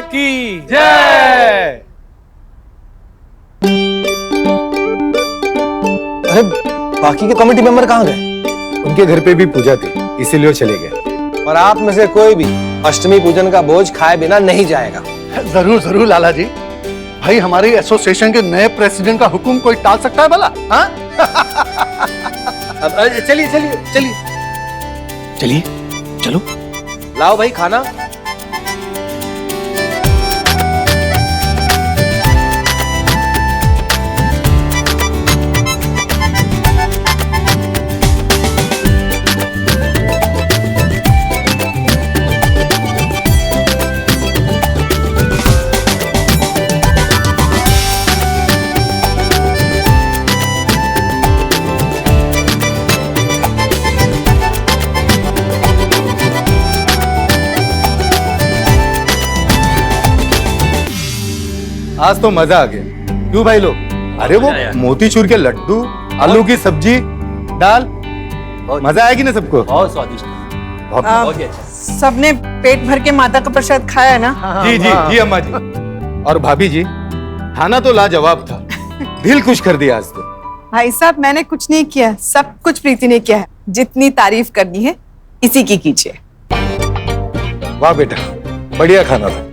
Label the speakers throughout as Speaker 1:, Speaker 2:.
Speaker 1: की जय।
Speaker 2: अरे बाकी के कमेटी मेंबर कहाँ गए?
Speaker 3: उनके घर पे भी पूजा थी, इसीलिए वो चले गए।
Speaker 2: और आप में से कोई भी अष्टमी पूजन का बोझ खाए बिना नहीं जाएगा।
Speaker 4: जरूर जरूर लाला जी। भाई हमारी एसोसिएशन के नए प्रेसिडेंट का हुक्म कोई टाल सकता है भला? हाँ?
Speaker 2: चलिए चलिए चलिए
Speaker 1: चलिए चलो।
Speaker 2: लाओ भाई खाना।
Speaker 3: आज तो मजा आ गया। क्यों भाई लोग? अरे वो मोतीचूर के लड्डू, आलू की सब्जी, दाल, मजा आएगी ना सबको?
Speaker 1: बहुत स्वादिष्ट।
Speaker 3: बहुत
Speaker 5: सबने पेट भर के माता का प्रसाद खाया है ना?
Speaker 3: जी जी जी अम्मा जी। और भाभी जी, खाना तो लाजवाब था। दिल खुश कर दिया आज तो।
Speaker 5: भाई साहब मैंने कुछ नहीं किया, सब कुछ प्रीति ने किया है। जितनी तारीफ करनी है इसी की कीजिए।
Speaker 3: वाह बेटा, बढ़िया खाना था।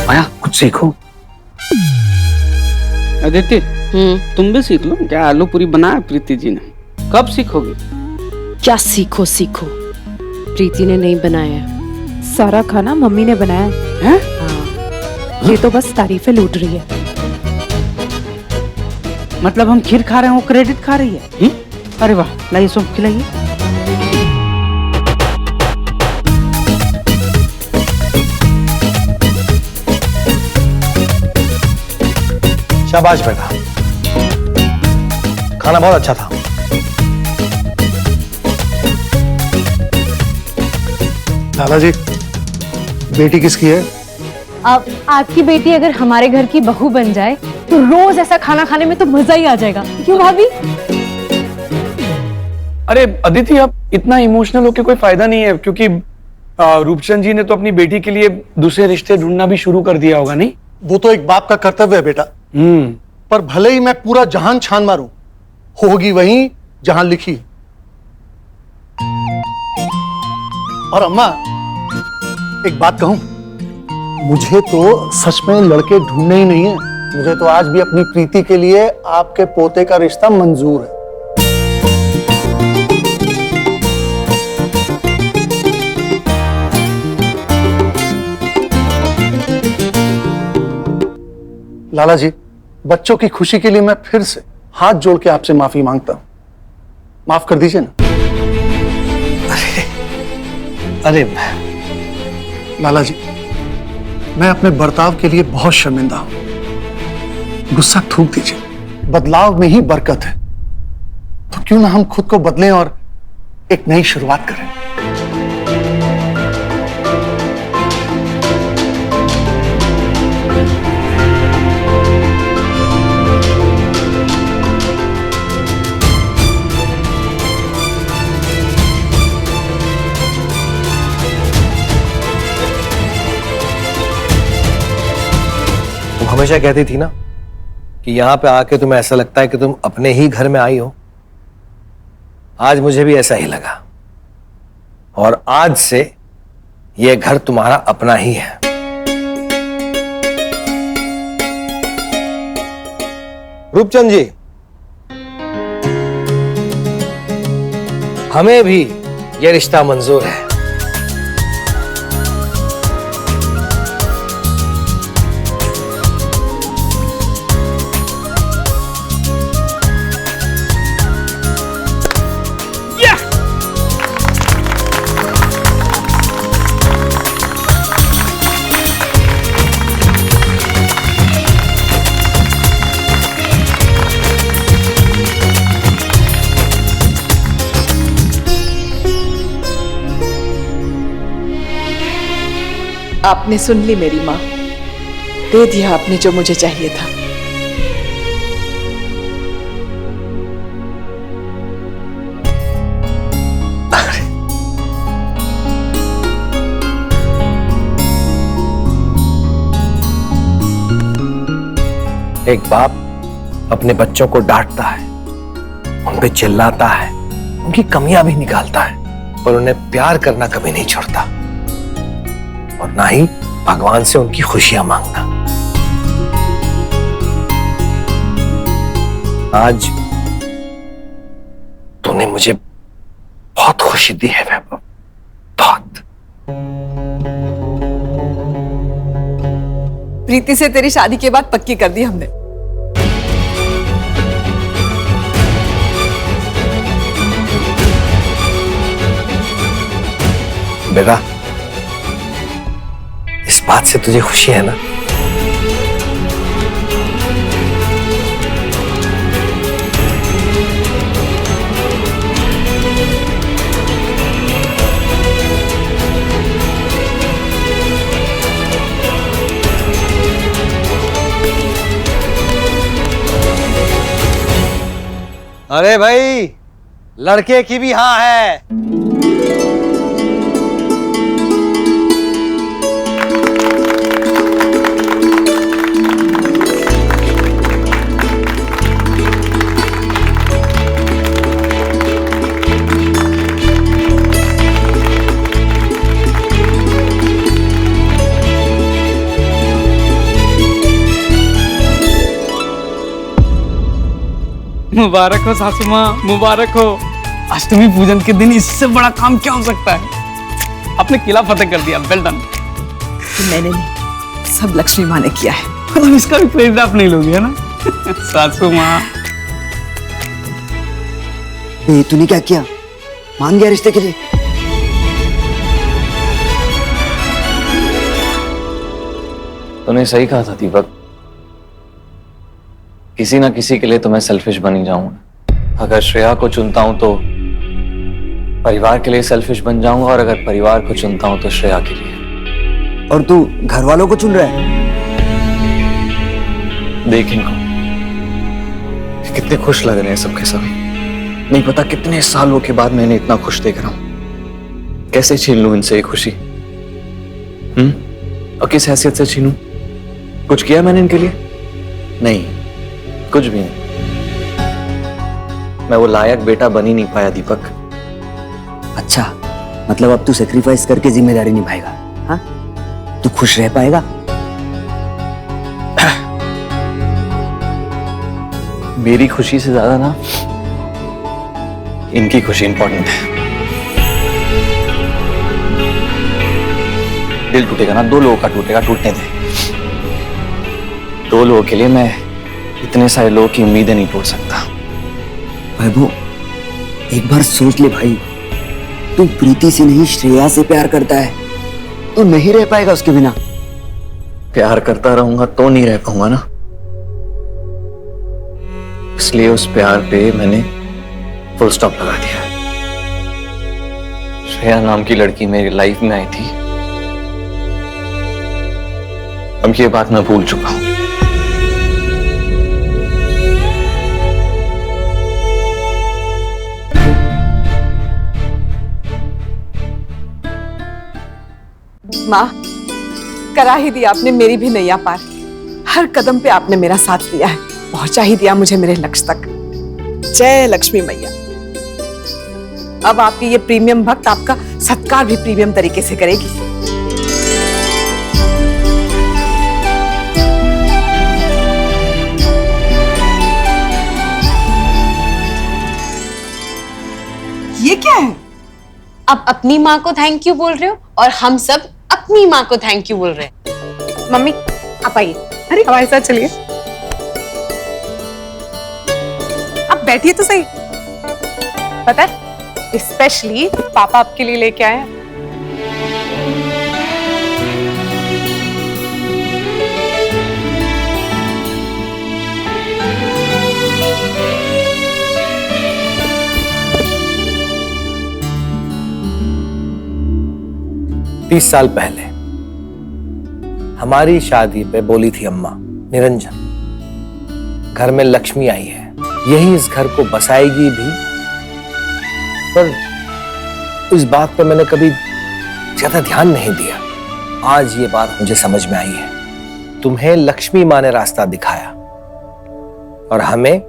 Speaker 1: आया कुछ सीखो।
Speaker 6: अदिति, तुम भी सीख लो। क्या आलू पूरी बनाया प्रीति जी ने? कब सीखोगे?
Speaker 7: क्या सीखो सीखो, प्रीति ने नहीं बनाया है,
Speaker 8: सारा खाना मम्मी ने बनाया
Speaker 6: हैं?
Speaker 8: है। ये तो बस तारीफें लूट रही है।
Speaker 6: मतलब हम खीर खा रहे हैं, वो क्रेडिट खा रही है? अरे वाह, लाइए सब खिलाइए।
Speaker 2: शाबाश बेटा, खाना बहुत अच्छा था।
Speaker 4: लाला जी, बेटी किसकी है?
Speaker 8: अब आपकी बेटी अगर हमारे घर की बहू बन जाए तो रोज ऐसा खाना खाने में तो मजा ही आ जाएगा। क्यों भाभी?
Speaker 1: अरे अदिति, अब इतना इमोशनल होके कोई फायदा नहीं है, क्योंकि रूपचंद जी ने तो अपनी बेटी के लिए दूसरे रिश्ते ढूंढना भी शुरू कर दिया होगा, नहीं?
Speaker 4: वो तो एक बाप का कर्तव्य है बेटा। पर भले ही मैं पूरा जहान छान मारूं, होगी वहीं जहां लिखी। और अम्मा, एक बात कहूं, मुझे तो सच में लड़के ढूंढने ही नहीं है। मुझे तो आज भी अपनी प्रीति के लिए आपके पोते का रिश्ता मंजूर है। लाला जी, बच्चों की खुशी के लिए मैं फिर से हाथ जोड़ के आपसे माफी मांगता हूं। माफ कर दीजिए ना।
Speaker 2: अरे
Speaker 4: लाला जी, मैं अपने बर्ताव के लिए बहुत शर्मिंदा हूं। गुस्सा थूक दीजिए। बदलाव में ही बरकत है। तो क्यों ना हम खुद को बदलें और एक नई शुरुआत करें।
Speaker 2: तुम हमेशा कहती थी ना कि यहां पे आके तुम्हें ऐसा लगता है कि तुम अपने ही घर में आई हो। आज मुझे भी ऐसा ही लगा, और आज से यह घर तुम्हारा अपना ही है। रूपचंद जी, हमें भी यह रिश्ता मंजूर है।
Speaker 5: आपने सुन ली मेरी माँ, दे दिया आपने जो मुझे चाहिए था।
Speaker 2: एक बाप अपने बच्चों को डांटता है, उन पे चिल्लाता है, उनकी कमियां भी निकालता है, पर उन्हें प्यार करना कभी नहीं छोड़ता और ना ही भगवान से उनकी खुशियां मांगना। आज तूने मुझे बहुत खुशी दी है वैभव, बहुत।
Speaker 5: प्रीति से तेरी शादी के बाद पक्की कर दी हमने।
Speaker 2: बेटा, इस बात से तुझे खुशी है ना? अरे भाई, लड़के की भी हाँ है।
Speaker 6: मुबारक हो सासू माँ, मुबारक हो। अष्टमी पूजन के दिन इससे बड़ा काम क्या हो सकता है? आपने किला फतेह कर दिया, वेल डन।
Speaker 5: मैंने नहीं, सब लक्ष्मी माँ ने किया है।
Speaker 6: मतलब इसका भी क्रेडिट आप नहीं लोगे, है ना? सासू माँ।
Speaker 9: तूने क्या किया? मान गया रिश्ते के लिए?
Speaker 10: तूने सही कहा था दीपक, किसी ना किसी के लिए तो मैं सेल्फिश बन ही जाऊंगा। अगर श्रेया को चुनता हूं तो परिवार के लिए सेल्फिश बन जाऊंगा, और अगर परिवार को चुनता हूं तो श्रेया के लिए।
Speaker 9: और तू घर वालों को चुन रहा है?
Speaker 10: देख इनको, कितने खुश लग रहे हैं सबके सब। नहीं पता कितने सालों के बाद मैंने इतना खुश देख रहा हूं। कैसे छीन लूं इनसे ये खुशी? और किस हैसियत से छीनूं? कुछ किया मैंने इनके लिए? नहीं, कुछ भी नहीं। मैं वो लायक बेटा बन ही नहीं पाया दीपक।
Speaker 9: अच्छा, मतलब अब तू सेक्रीफाइस करके जिम्मेदारी निभाएगा? हाँ, तू खुश रह पाएगा?
Speaker 10: मेरी खुशी से ज्यादा ना इनकी खुशी इंपॉर्टेंट है। दिल टूटेगा ना, दो लोगों का टूटेगा, टूटने दे। दो लोगों के लिए मैं इतने सारे लोगों की उम्मीदें नहीं तोड़ सकता।
Speaker 9: वैभव, एक बार सोच ले भाई, तू प्रीति से नहीं श्रेया से प्यार करता है, तू नहीं रह पाएगा उसके बिना।
Speaker 10: प्यार करता रहूंगा तो नहीं रह पाऊंगा ना, इसलिए उस प्यार पे मैंने फुल स्टॉप लगा दिया। श्रेया नाम की लड़की मेरी लाइफ में आई थी, अब ये बात मैं भूल चुका हूं।
Speaker 5: 'माँ, करा ही दिया आपने मेरी भी नैया पार। हर कदम पे आपने मेरा साथ दिया है, पहुंचा ही दिया मुझे मेरे लक्ष्य तक। जय लक्ष्मी मैया। अब आपकी ये प्रीमियम भक्त आपका सत्कार भी प्रीमियम तरीके से करेगी। ये क्या है?
Speaker 7: अब अपनी माँ को थैंक यू बोल रहे हो और हम सब अपनी माँ को थैंक यू बोल रहे हैं।
Speaker 5: मम्मी आप आइए। अरे हमारे साथ चलिए, आप बैठिए तो सही। पता है, स्पेशली पापा आपके लिए लेके आए हैं।
Speaker 2: तीस साल पहले हमारी शादी पे बोली थी अम्मा, निरंजन, घर में लक्ष्मी आई है, यही इस घर को बसाएगी भी। पर इस बात पर मैंने कभी ज्यादा ध्यान नहीं दिया। आज ये बात मुझे समझ में आई है। तुम्हें लक्ष्मी माँ ने रास्ता दिखाया, और हमें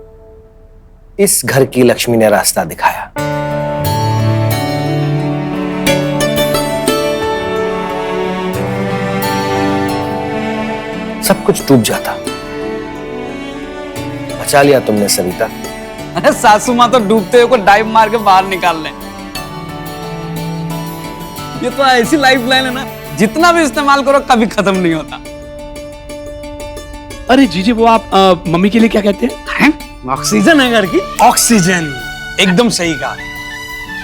Speaker 2: इस घर की लक्ष्मी ने रास्ता दिखाया। सब कुछ डूब जाता, बचा लिया तुमने सविता।
Speaker 6: अरे सासू माँ तो डूबते हुए को डाइव मार के बाहर निकाल ले। ये तो ऐसी लाइफ लाइन है ना, जितना भी इस्तेमाल करो कभी खत्म नहीं होता। अरे जीजी वो आप मम्मी के लिए क्या कहते हैं? ऑक्सीजन है घर की।
Speaker 1: ऑक्सीजन, एकदम सही कहा।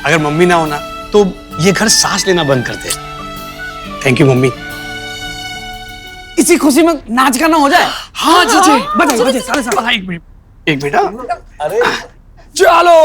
Speaker 1: अगर मम्मी ना होना तो ये घर सांस लेना बंद कर दे। Thank you mummy.
Speaker 6: इसी खुशी में नाच गाना हो जाए।
Speaker 1: हाँ जीजी, बजाइए सारे सारे। एक मिनट अरे चलो।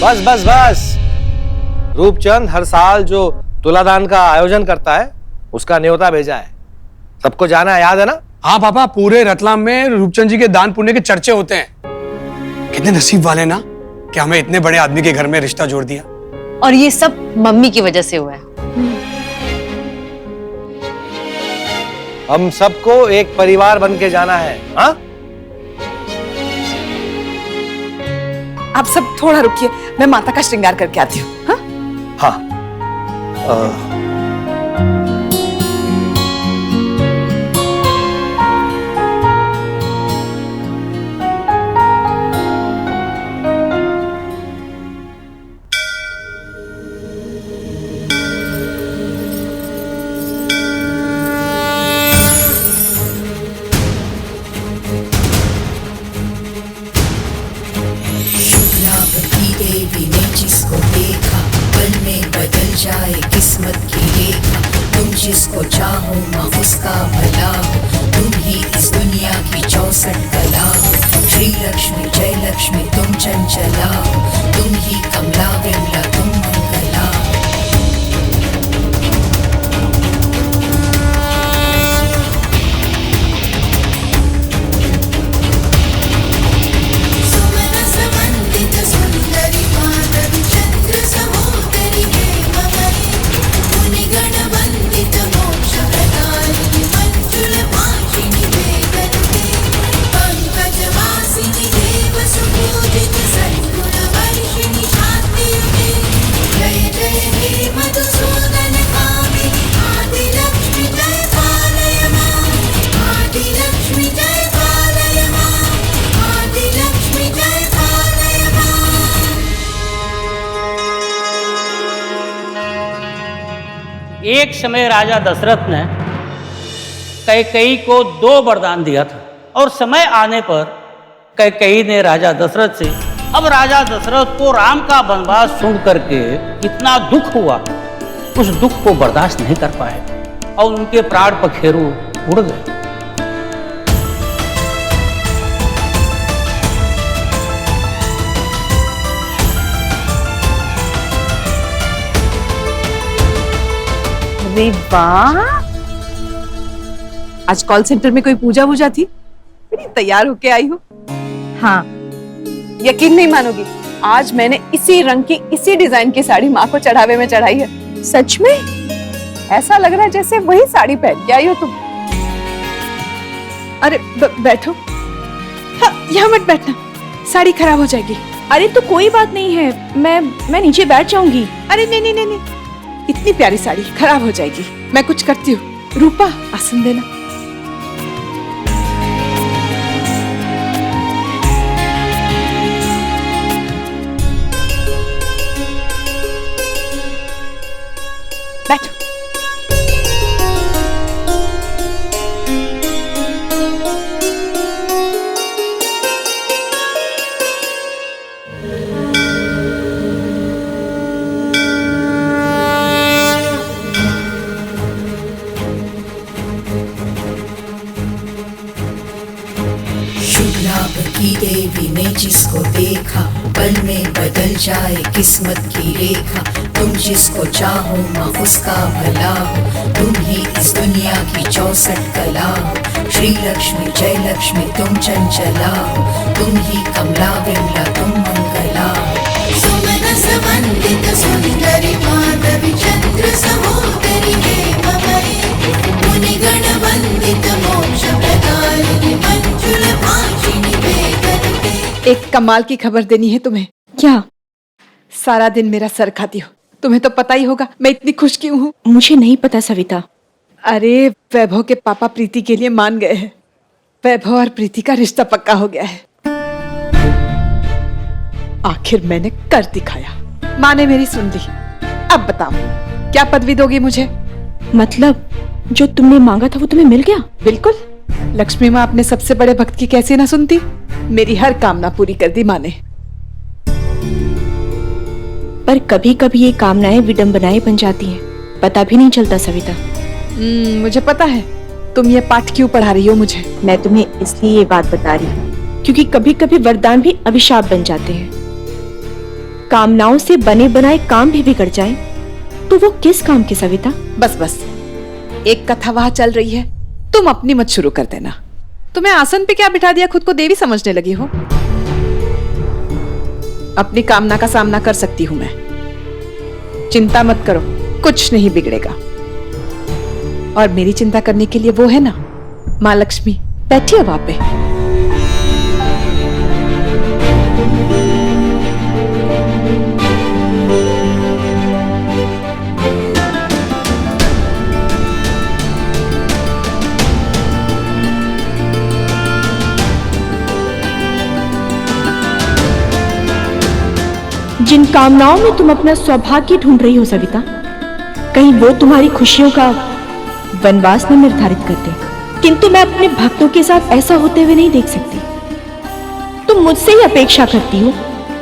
Speaker 2: बस बस बस। रूपचंद हर साल जो तुलादान का आयोजन करता है उसका न्योता भेजा है, सबको जाना है, याद है ना?
Speaker 1: हाँ पापा, पूरे रतलाम में रूपचंद जी के दान पुण्य के चर्चे होते हैं। कितने नसीब वाले ना कि हमें इतने बड़े आदमी के घर में रिश्ता जोड़ दिया।
Speaker 7: और ये सब मम्मी की वजह से हुआ है।
Speaker 2: हम सबको एक परिवार बन के जाना है। हाँ,
Speaker 5: आप सब थोड़ा रुकिए, मैं माता का श्रृंगार करके आती हूँ। हाँ?
Speaker 2: हाँ।
Speaker 11: देवी ने जिसको देखा पल में बदल जाए किस्मत की रेखा। तुम जिसको चाहो माँ उसका भला हो, तुम ही इस दुनिया की 64 कला हो। श्री लक्ष्मी जय लक्ष्मी तुम चंचला हो, तुम ही कमला विमला तुम मंगला हो।
Speaker 12: एक समय राजा दशरथ ने कैकेयी को 2 वरदान दिया था और समय आने पर कैकेयी ने राजा दशरथ से, अब राजा दशरथ को राम का वनवास सुन करके कितना दुख हुआ, उस दुख को बर्दाश्त नहीं कर पाए और उनके प्राण पखेरु उड़ गए।
Speaker 5: अरे वाह, आज कॉल सेंटर में कोई पूजा वूजा थी, बड़ी तैयार होके आई हो। हाँ, यकीन नहीं मानोगी, आज मैंने इसी रंग की इसी डिजाइन की साड़ी माँ को चढ़ावे में चढ़ाई है। सच में ऐसा लग रहा है जैसे वही साड़ी पहन के आई हो तुम। अरे बैठो। हाँ, यहाँ मत बैठना, साड़ी खराब हो जाएगी।
Speaker 8: अरे तो कोई बात नहीं है, मैं नीचे बैठ जाऊंगी।
Speaker 5: अरे नहीं नहीं नहीं नहीं, इतनी प्यारी साड़ी खराब हो जाएगी। मैं कुछ करती हूँ। रूपा, आसन देना। बैठो।
Speaker 11: शुभ लाभ की देवी ने जिसको देखा, पल में बदल जाए किस्मत की रेखा। तुम जिसको चाहो माँ उसका भला हो, तुम ही इस दुनिया की 64 कला हो। श्री लक्ष्मी जय लक्ष्मी तुम चंचला हो, तुम ही कमला विमला तुम मंगला हो। सुमन समन्वित सुंदरी माधवी चंद्र सहोदरी हेममयी, मुनिगण वंदित मोक्ष प्रदायिनी मंजुल भाषिणी वेदन।
Speaker 5: एक कमाल की खबर देनी है तुम्हें।
Speaker 8: क्या?
Speaker 5: सारा दिन मेरा सर खाती हो, तुम्हें तो पता ही होगा मैं इतनी खुश क्यों हूँ।
Speaker 8: मुझे नहीं पता सविता।
Speaker 5: अरे वैभव के पापा प्रीति के लिए मान गए हैं। वैभव और प्रीति का रिश्ता पक्का हो गया है। आखिर मैंने कर दिखाया, माँ ने मेरी सुन ली। अब बताओ क्या पदवी दोगी मुझे?
Speaker 8: मतलब जो तुमने मांगा था वो तुम्हें मिल गया?
Speaker 5: बिल्कुल। लक्ष्मी माँ अपने सबसे बड़े भक्त की कैसे ना सुनती। मेरी हर कामना पूरी कर दी माँ ने।
Speaker 8: पर कभी कभी ये कामनाएं विडंबनाएं बन जाती हैं, पता भी नहीं चलता सविता।
Speaker 5: मुझे पता है। तुम ये पाठ क्यों पढ़ा रही हो मुझे?
Speaker 8: मैं तुम्हें इसलिए ये बात बता रही हूँ क्योंकि कभी कभी वरदान भी अभिशाप बन जाते हैं। कामनाओं से बने बनाए काम भी बिगड़ जाएं, तो वो किस काम की सविता?
Speaker 5: बस बस, एक कथा वहां चल रही है, तुम अपनी मत शुरू कर देना। तुम्हें आसन पे क्या बिठा दिया, खुद को देवी समझने लगी हो। अपनी कामना का सामना कर सकती हूं मैं, चिंता मत करो, कुछ नहीं बिगड़ेगा। और मेरी चिंता करने के लिए वो है ना माँ लक्ष्मी, बैठी है वहां पे।
Speaker 8: जिन कामनाओं में तुम अपना सौभाग्य ढूंढ रही हो सविता, कहीं वो तुम्हारी खुशियों का वनवास न निर्धारित करते। किंतु मैं अपने भक्तों के साथ ऐसा होते हुए नहीं देख सकती। तुम मुझसे ही अपेक्षा करती हो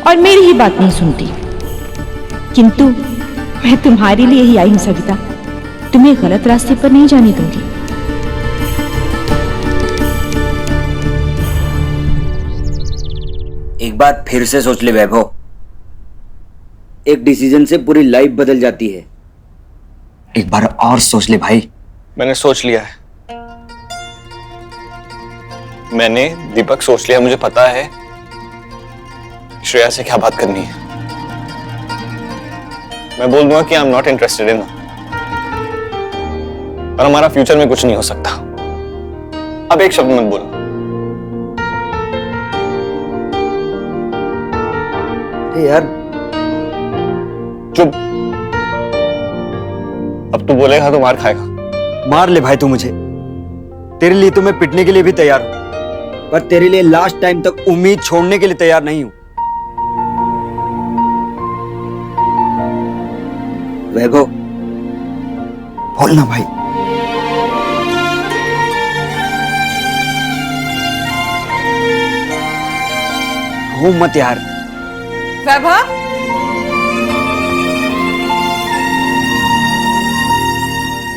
Speaker 8: और मेरी ही बात नहीं सुनती। किंतु मैं तुम्हारे लिए ही आई हूं सविता, तुम्हें गलत रास्ते पर नहीं जाने दूंगी।
Speaker 9: एक बार फिर से सोच ले वैभव, एक डिसीजन से पूरी लाइफ बदल जाती है। एक बार और सोच ले भाई।
Speaker 10: मैंने सोच लिया है। मैंने दीपक सोच लिया। मुझे पता है श्रेया से क्या बात करनी है। मैं बोल दूंगा कि I am not interested in, और हमारा फ्यूचर में कुछ नहीं हो सकता। अब एक शब्द मत बोल।
Speaker 9: यार
Speaker 10: चुप। अब तू बोलेगा तो मार खाएगा।
Speaker 9: मार ले भाई तू मुझे, तेरे लिए तो मैं पिटने के लिए भी तैयार हूं, पर तेरे लिए लास्ट टाइम तक उम्मीद छोड़ने के लिए तैयार नहीं हूं। वैभव बोलना भाई। हो मत यार।
Speaker 5: वैभव,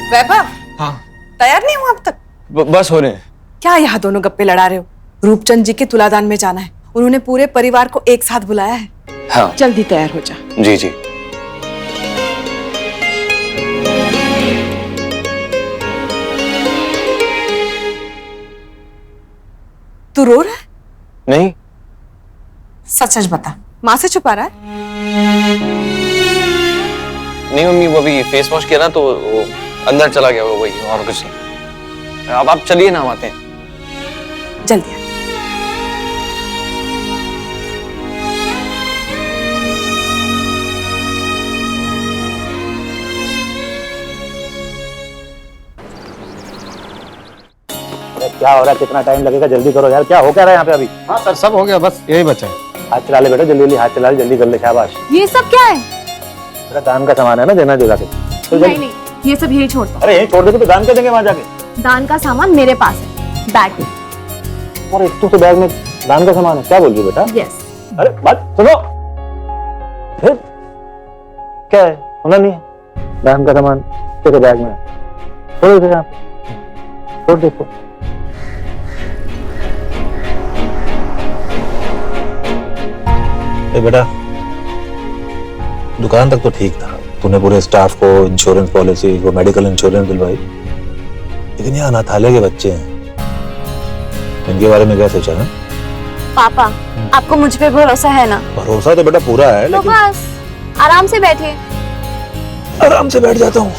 Speaker 5: वैभव।
Speaker 10: हाँ।
Speaker 5: तैयार नहीं हुआ अब तक?
Speaker 10: बस हो रहे हैं।
Speaker 5: क्या यहाँ दोनों गप्पे लड़ा रहे हो? रूपचंद जी के तुलादान में जाना है, उन्होंने पूरे परिवार को एक साथ बुलाया है।
Speaker 10: हाँ।
Speaker 5: जल्दी तैयार हो जा।
Speaker 10: जी जी।
Speaker 5: तू रो रहा है?
Speaker 10: नहीं।
Speaker 5: सच सच बता, माँ से छुपा रहा है?
Speaker 10: नहीं मम्मी, वो अभी फेस वॉश किया ना तो वो अंदर चला गया, वो वही, और कुछ नहीं। अब आप चलिए ना, हम आते हैं।
Speaker 5: जल्दी आ।
Speaker 3: क्या हो रहा है, कितना टाइम लगेगा, जल्दी करो यार। क्या हो क्या रहा है यहाँ पे अभी? हाँ सर, सब हो गया, बस यही बचा है। हाथ चला ले बेटा, जल्दी जल्दी हाथ चला ले, जल्दी कर ले। शाबाश।
Speaker 8: ये सब क्या है?
Speaker 3: मेरा काम का सामान है ना, देना जो जाके। तो
Speaker 8: नहीं नहीं, ये सब यही छोड़ दो।
Speaker 3: अरे यही छोड़ देते तो दान कर देंगे वहां जाके।
Speaker 8: दान का सामान मेरे पास है, बैग में।
Speaker 3: और एक तो बैग में दान का सामान है, क्या बोल रही हो बेटा?
Speaker 8: यस।
Speaker 3: अरे बात सुनो, फिर क्या है, सुना नहीं है? दान का सामान तेरे बैग में है, छोड़ो इसे आप, छोड़ देखो।
Speaker 13: बेटा दुकान तक तो ठीक था, तूने पूरे स्टाफ को इंश्योरेंस पॉलिसी, वो मेडिकल इंश्योरेंस दिलवाई, लेकिन ये अनाथालय के बच्चे हैं, इनके बारे में क्या सोचा है?
Speaker 8: पापा, आपको मुझ पे भरोसा है ना?
Speaker 13: भरोसा तो बेटा पूरा है,
Speaker 8: तो
Speaker 13: लेकिन
Speaker 8: बस आराम से बैठिए।
Speaker 13: आराम से बैठ जाता हूँ।